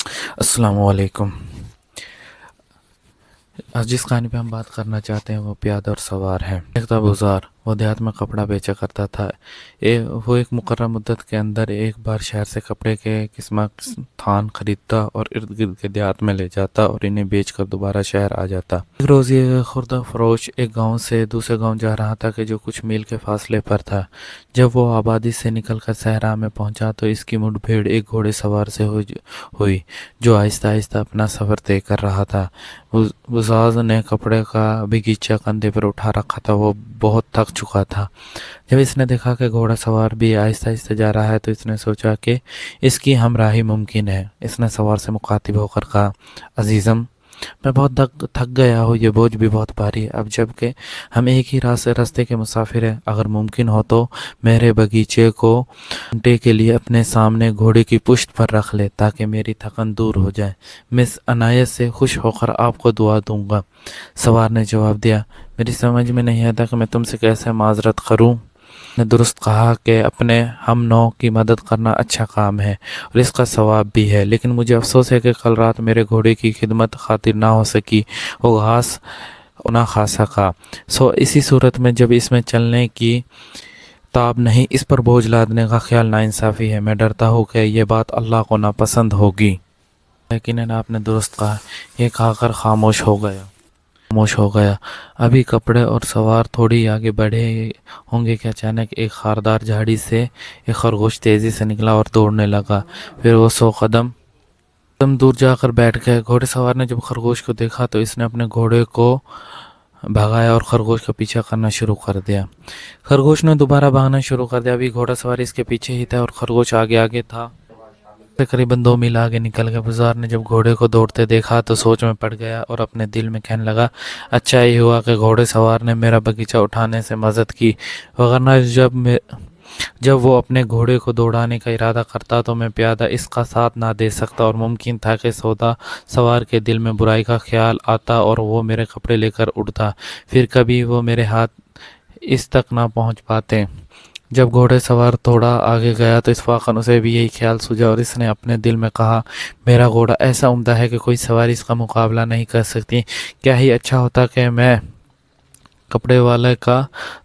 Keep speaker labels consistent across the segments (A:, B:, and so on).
A: السلام علیکم۔ آج جس کہانی پہ ہم بات کرنا چاہتے ہیں وہ پیادہ اور سوار ہے۔ ایک تھا بزار، وہ دیہات میں کپڑا بیچا کرتا تھا۔ وہ ایک مقررہ مدت کے اندر ایک بار شہر سے کپڑے کے قسم تھان خریدتا اور ارد گرد کے دیہات میں لے جاتا اور انہیں بیچ کر دوبارہ شہر آ جاتا۔ ایک روز یہ خوردہ فروش ایک گاؤں سے دوسرے گاؤں جا رہا تھا کہ جو کچھ میل کے فاصلے پر تھا۔ جب وہ آبادی سے نکل کر صحرا میں پہنچا تو اس کی مٹ بھیڑ ایک گھوڑے سوار سے ہوئی جو آہستہ آہستہ اپنا سفر طے کر رہا تھا۔ بزاز نے کپڑے کا بگیچہ کندھے پر اٹھا رکھا تھا، وہ بہت تھک چکا تھا۔ جب اس نے دیکھا کہ گھوڑا سوار بھی آہستہ آہستہ جا رہا ہے تو اس نے سوچا کہ اس کی ہمراہی ممکن ہے۔ اس نے سوار سے مخاطب ہو کر کہا، عزیزم، میں بہت تھک گیا ہوں، یہ بوجھ بھی بہت بھاری ہے۔ اب جب کہ ہم ایک ہی راستے کے مسافر ہیں، اگر ممکن ہو تو میرے بگیچے کو گھنٹے کے لیے اپنے سامنے گھوڑے کی پشت پر رکھ لے تاکہ میری تھکن دور ہو جائے۔ میں اس عنایت سے خوش ہو کر آپ کو دعا دوں گا۔ سوار نے جواب دیا، میری سمجھ میں نہیں آتا کہ میں تم سے کیسے معذرت کروں۔ نے درست کہا کہ اپنے ہم نو کی مدد کرنا اچھا کام ہے اور اس کا ثواب بھی ہے، لیکن مجھے افسوس ہے کہ کل رات میرے گھوڑے کی خدمت خاطر نہ ہو سکی، وہ گھاس نہ کھا سکا۔ اسی صورت میں جب اس میں چلنے کی تاب نہیں، اس پر بوجھ لادنے کا خیال ناانصافی ہے۔ میں ڈرتا ہوں کہ یہ بات اللہ کو ناپسند ہوگی۔ یقیناً آپ نے درست کہا۔ یہ کہا کر خاموش ہو گیا۔ ابھی کپڑے اور سوار تھوڑی آگے بڑھے ہوں گے کہ اچانک ایک خاردار جھاڑی سے ایک خرگوش تیزی سے نکلا اور دوڑنے لگا۔ پھر وہ 100 قدم دور جا کر بیٹھ گئے۔ گھوڑے سوار نے جب خرگوش کو دیکھا تو اس نے اپنے گھوڑے کو بھگایا اور خرگوش کا پیچھا کرنا شروع کر دیا۔ خرگوش نے دوبارہ بھاگنا شروع کر دیا۔ ابھی گھوڑا سوار اس کے پیچھے ہی تھا اور خرگوش آگے تھا۔ تقریباً 2 میل آگے نکل گئے۔ بزار نے جب گھوڑے کو دوڑتے دیکھا تو سوچ میں پڑ گیا اور اپنے دل میں کہنے لگا، اچھا ہی ہوا کہ گھوڑے سوار نے میرا بگیچہ اٹھانے سے مدد کی، وگرنہ جب وہ اپنے گھوڑے کو دوڑانے کا ارادہ کرتا تو میں پیادہ اس کا ساتھ نہ دے سکتا اور ممکن تھا کہ سوار کے دل میں برائی کا خیال آتا اور وہ میرے کپڑے لے کر اڑتا، پھر کبھی وہ میرے ہاتھ اس تک نہ پہنچ پاتے۔ جب گھوڑے سوار تھوڑا آگے گیا تو اتفاقاً اسے بھی یہی خیال سوجا اور اس نے اپنے دل میں کہا، میرا گھوڑا ایسا عمدہ ہے کہ کوئی سواری اس کا مقابلہ نہیں کر سکتی۔ کیا ہی اچھا ہوتا کہ میں کپڑے والے کا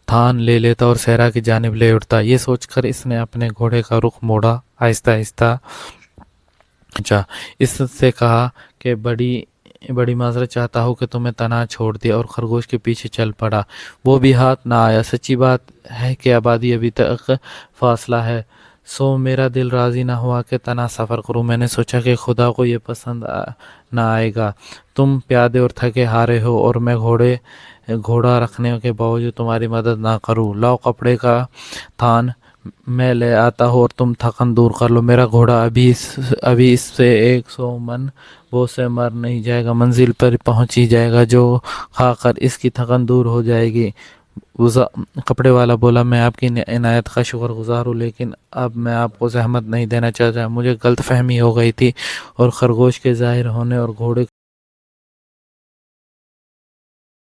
A: تھان لے لیتا اور صحرا کی جانب لے اٹھتا۔ یہ سوچ کر اس نے اپنے گھوڑے کا رخ موڑا، آہستہ آہستہ اس سے کہا کہ بڑی معذرت چاہتا ہوں کہ تمہیں تنہا چھوڑ دیا، اور خرگوش کے پیچھے چل پڑا۔ وہ بھی ہاتھ نہ آیا۔ سچی بات ہے کہ آبادی ابھی تک فاصلہ ہے، میرا دل راضی نہ ہوا کہ تنہا سفر کروں۔ میں نے سوچا کہ خدا کو یہ پسند نہ آئے گا تم پیادے اور تھکے ہارے ہو اور میں گھوڑا رکھنے کے باوجود تمہاری مدد نہ کروں۔ لاؤ کپڑے کا تھان، میں لے آتا ہوں اور تم تھکن دور کر لو۔ میرا گھوڑا ابھی اس سے 100 من وہ سے مر نہیں جائے گا، منزل پر پہنچ ہی جائے گا، جو کھا کر اس کی تھکن دور ہو جائے گی۔ کپڑے والا بولا، میں آپ کی عنایت کا شکر گزار ہوں، لیکن اب میں آپ کو زحمت نہیں دینا چاہتا۔ مجھے غلط فہمی ہو گئی تھی اور خرگوش کے ظاہر ہونے اور گھوڑے